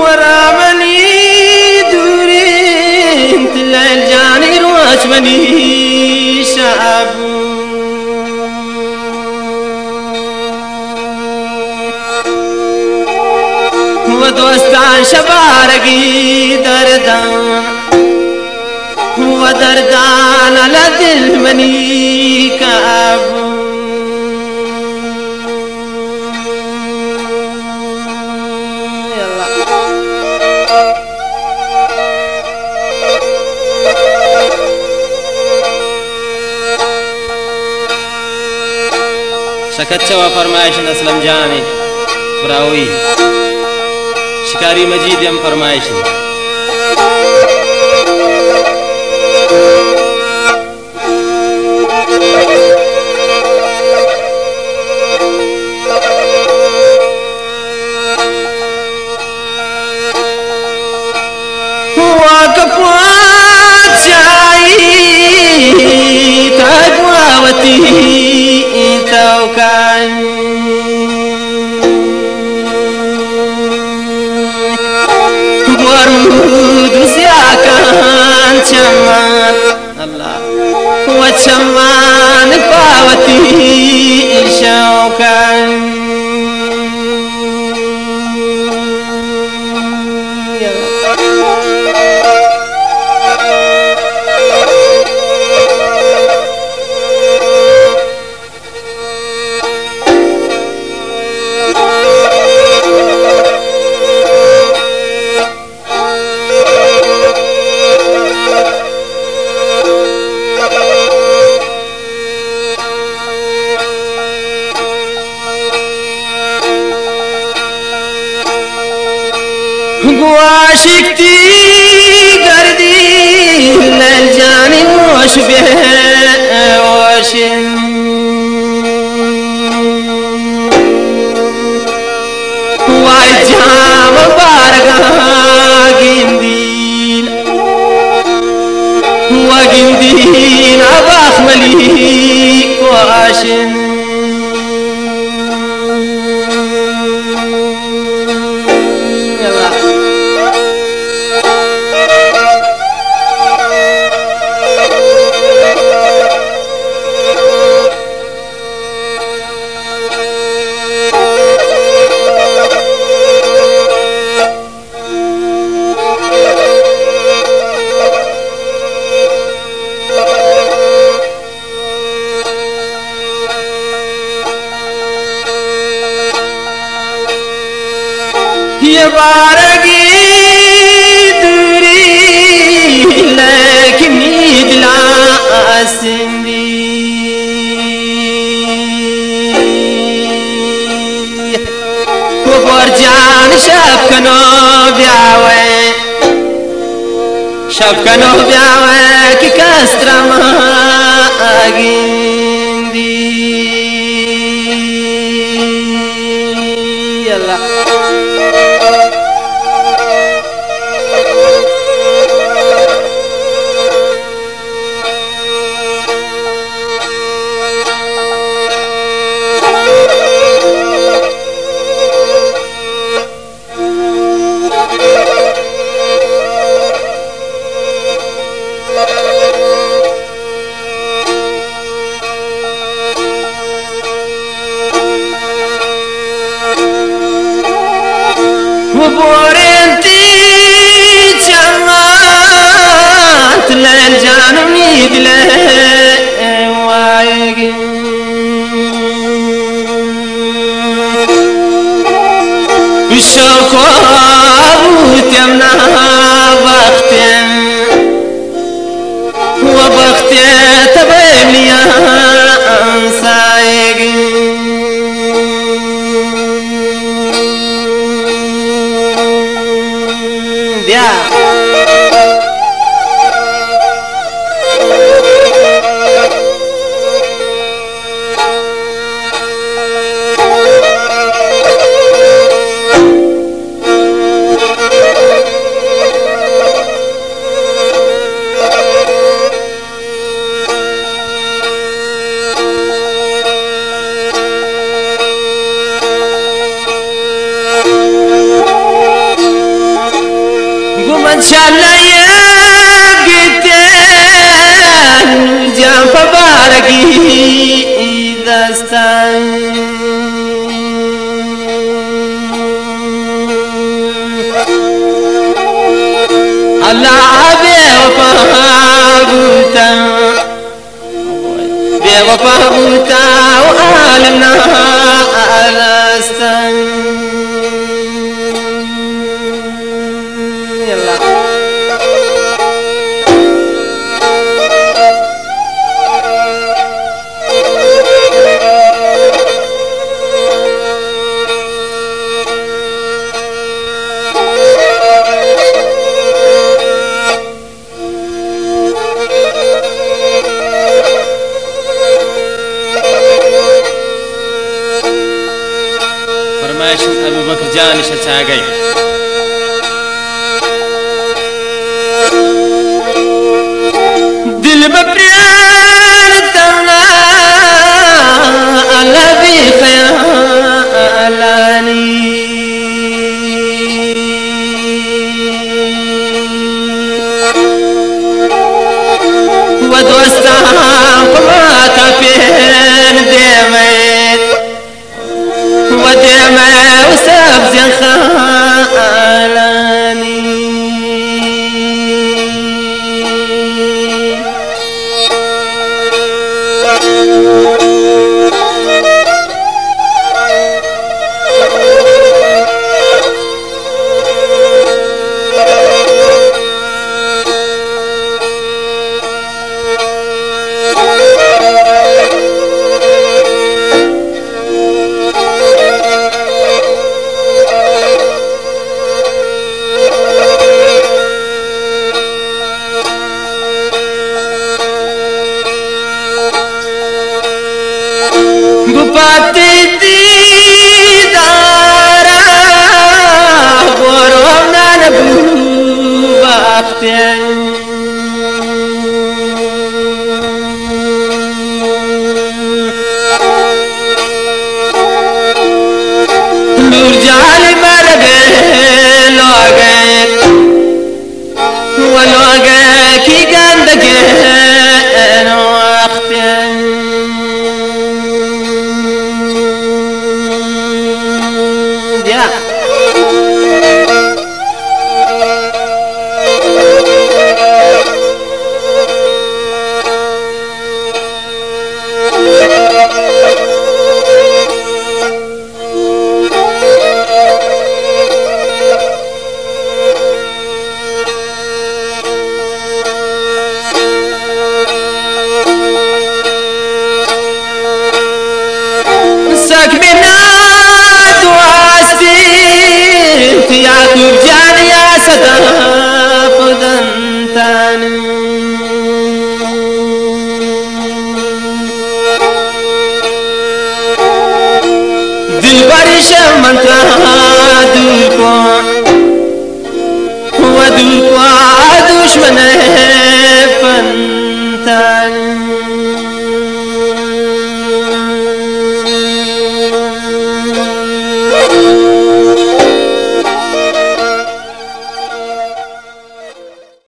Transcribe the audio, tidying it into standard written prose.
ورامني دوري انت الجاني روشمني شعب ودوستان شبارقي دردان ودردان على دل مني كابو شكت شوا فرمائش اسلم جاني براوي شكاري مجيد يم فرمائش وكفوات شاي تدواوتي توكان ورود سياكان شمان الله وشمان فاوتي شوكان واشكتي قردي للجاني وشبه واشن وجام بارقا قنديل وقنديل أباخ مليك واشن يبارقي دوري لكن يدلا سندي وبرجان شبكنو بياوي كي كسترما أجندي يلا وبورنتي جمعت للجان ونيدله وايق الشوق وتمنا بختم وبختي تبني سايق شالله قتال جام فبارقي دستان الله بوفا قلتا وعالمنا ألستان يلا أبو بكر جاني شتاقي دل ببريان الدولة الذي خيالاني ودوستان فما تفين ديمين وديما وسبز خالاني Bupati Didara Borona Nabu Bakten Nurjali Marge Loge Waloge Ki Gandage Wakten Dilbari Shamantan